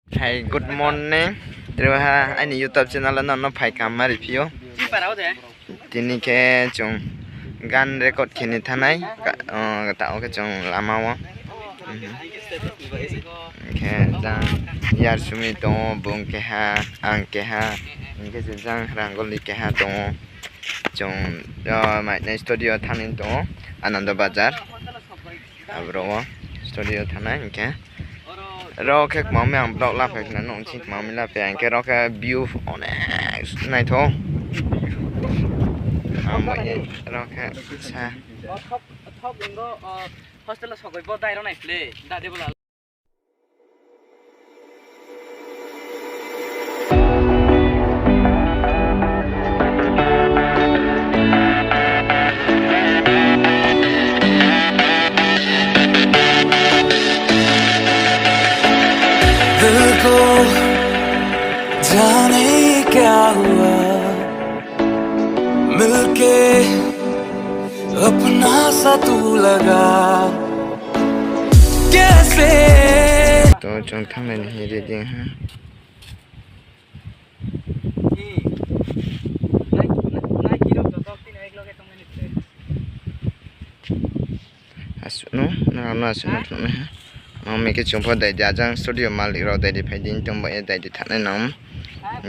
Hey, good morning. Terima ini YouTube channel no phai kamar review. Tini ke chung gan record kini thanai tao ke chung lama wa. Ke jang yar Sumit to bung ke ha ang ke ha ke jang Rangali ke ha to chung mai nei studio thanin to Ananda Bazar. Abro studio thanai ke. Rock mami ang blog la phek na nong chik mami la pe ke rock view on này thôi vậy rock sa top lengo hostel la sogoi bo dai ro nai play da de bola जाने क्या हुआ मिलके अपना सा तू लगा कैसे तो चौथा में नहीं दे दिए हैं सुनो ना सुनो तुम्हें मैं के चुप दे जाजang studio मालिक रो दे फाइदिन तुम बे दे थाने नाम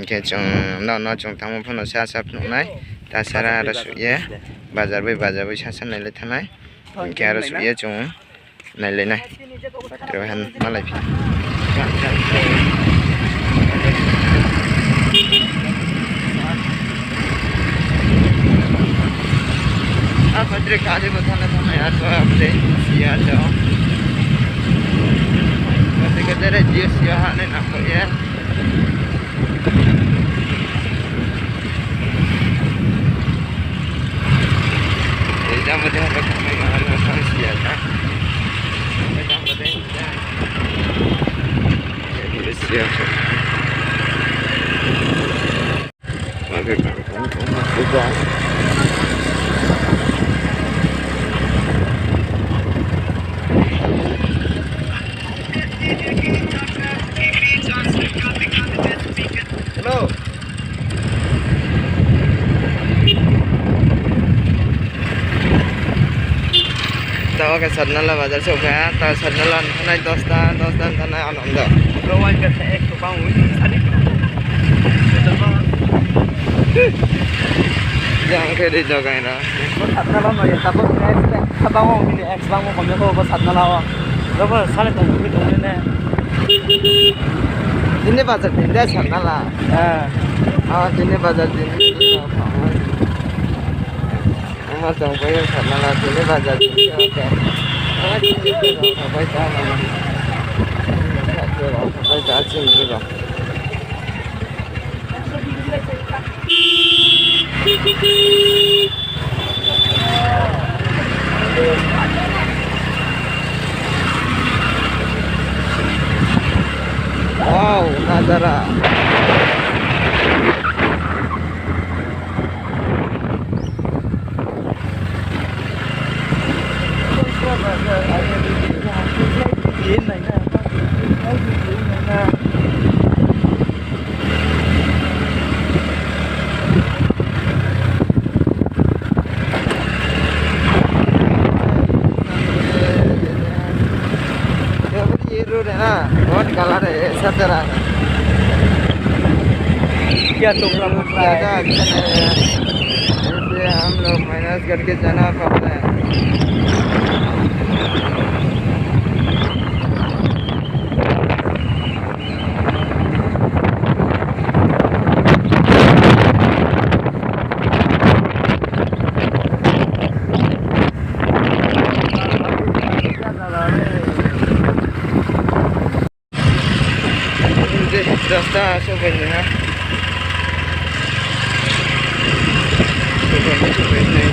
के चुं ना चुं थाम फनो सा सा फनोनाय ता सारा रसुये बाजार बै सा सा नायले थानाय के रसुये चुं नायले नाय त्रेहान मालाय फि आप अदरे काजे बताना था यार तो आपसे यार जाओ Kadang dia siapa ni nak ya? Jangan betul betul mereka harus harus siapa? Jangan betul. Jadi siapa? Macam mana? Tahu ke sadnala bazar soka, tahu sadnala tanai dostan tanai ananda. rowan ka ek to bang sadi Jangan ke di jaga ina. satna la ya tapos next abang ini ex bang mo kami ko satna la wa robo sale to mi to ne Ini bazar tinda sadnala. Ini bazar tinda. Macam boleh sadnala ini bazar tinda. Apa cara? Apa cara cinggu? Wow, nazara. बहुत colour है ऐसा तरह क्या टुकड़ा ज़्यादा अच्छा नहीं है इसलिए हम लोग मेहनत करके जाना पड़ता है रास्ता सोफे में है सोफे में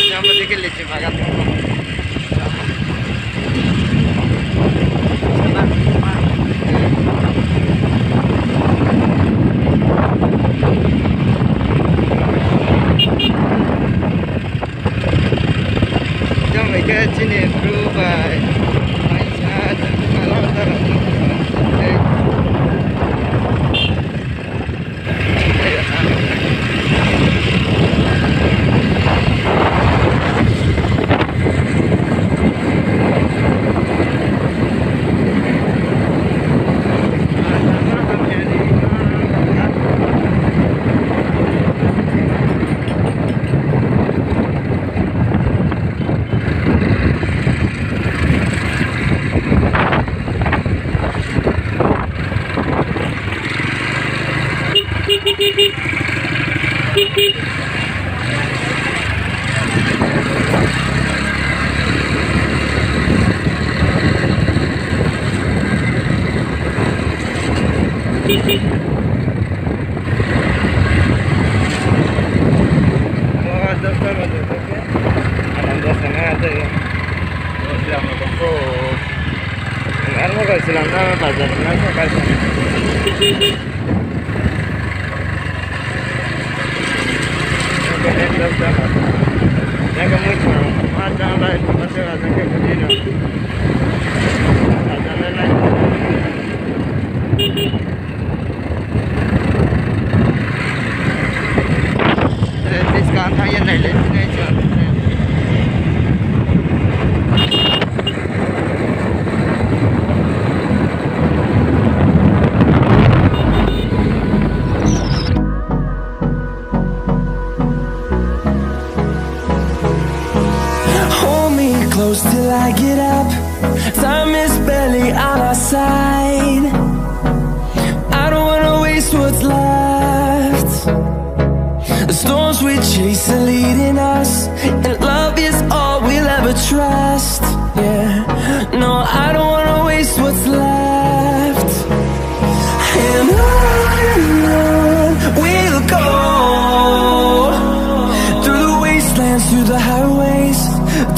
यहाँ पर देखे लीजिए भागा rồi làm sao bà dần nó sẽ cái em đâu ra mà em có mấy thằng mà ra đây nó sẽ là cái gì nữa bà dần lên này this car thay này lên này chưa close till I get up. Time is barely on our side. I don't wanna waste what's left. The storms we chase are leading us, and love is all we'll ever trust. Yeah, no, I don't wanna waste what's left. And on we'll go, through the wastelands, through the highways,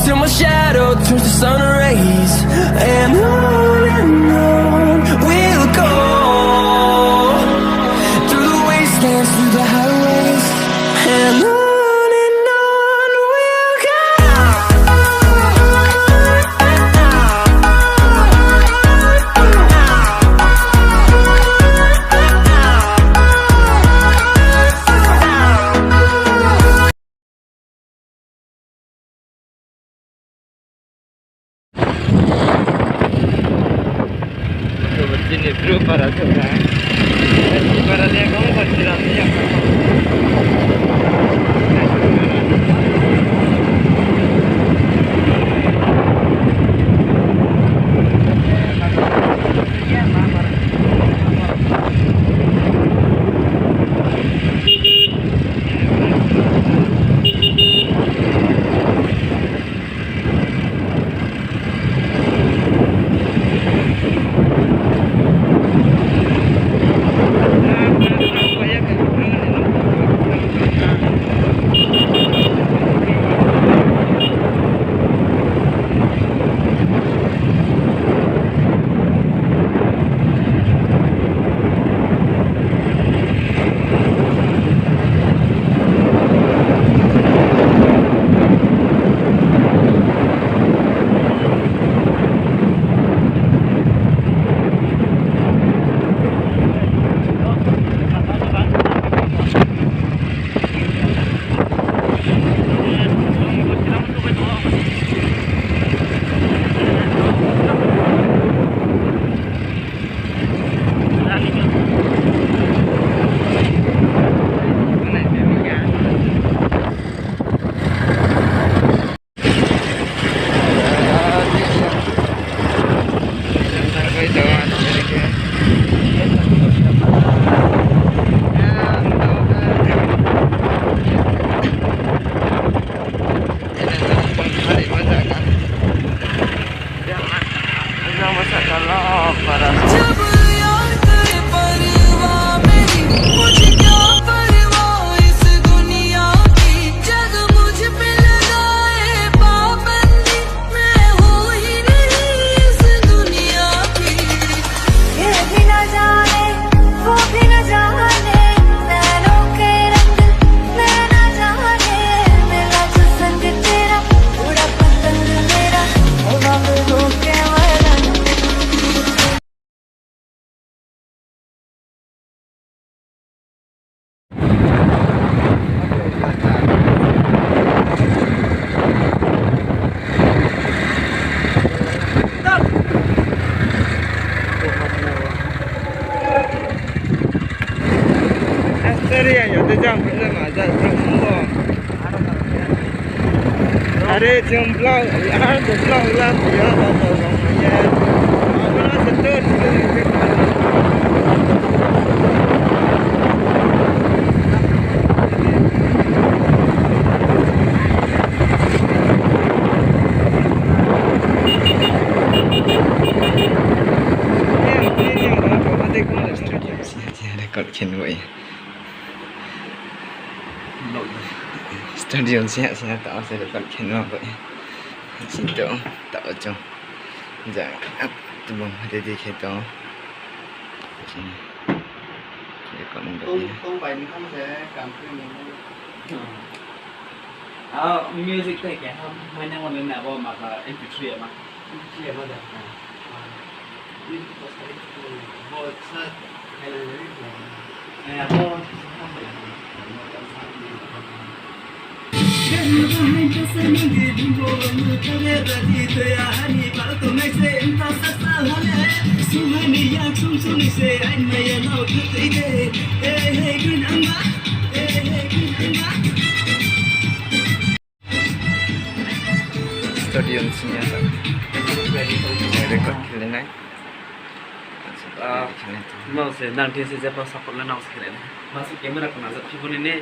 till my shadow turns to sun rays. And on we'll go, through the wastelands, through the highways, and on we'll go. T.K.BRU para tola. Para dia kamu berjalan siap. Ada jemplau, ada jemplau lah dia atau namanya. Apa nak sentuh? Studio sẽ tạo sẽ được phần khen ngon vậy. Xin tạo cho dạng bông để đi khi đó cái con bể không phải không sẽ cảm thấy mình music thì cái không mấy năm gần đây là mà là MP3 mà MP3 mà được đi có thể vô sát hay là này vô stadium sini record kalian naik no sé nanti se sepa support la naus keren masuk kamera kena zat phone ini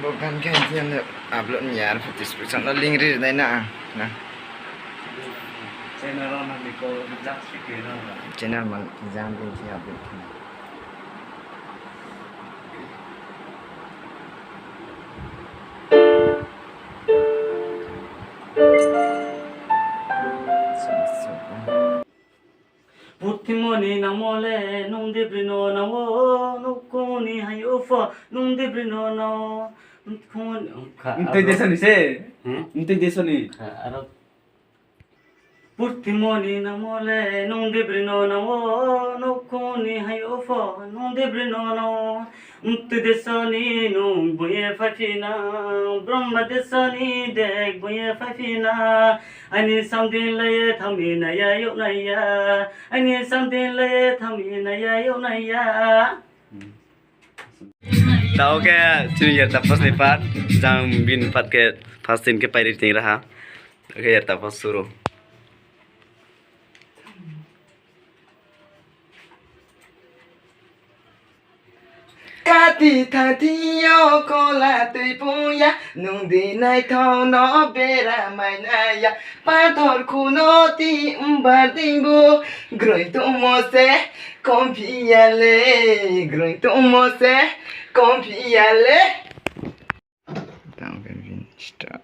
bukan kan dia upload nyar fotis sana link ri dai na nah channel orang ni ko jak sikit channel mal jam dia upload Putimoni namole nung de brino namo nukoni hayofa nung de brino no kon inte desani se inte desani aro Putimoni namole nung de brino namo nukoni hayofa nung de brino no inte desani nung boye fafina brahma desani dek boye fafina Ani something like thamina ya yo na ya Ani something like thamina ya yo na ya Tao ke Siger Tapash ni pat jang bin pat ke fastin ke pairi ting raha Oke Tapash suruh Kati thatiyo kola tui puya nung di nai thau no bera mai naya pa thor khuno ti umbar dimbu groi tu mo se confiale groi tu mo se confiale Now we start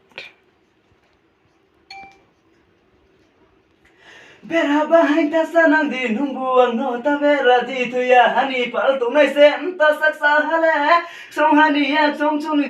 Bera bahai ta sanang di nungguang no ta bera di tu ya hani pal tu nai se ta saksa hale song hani ya song chung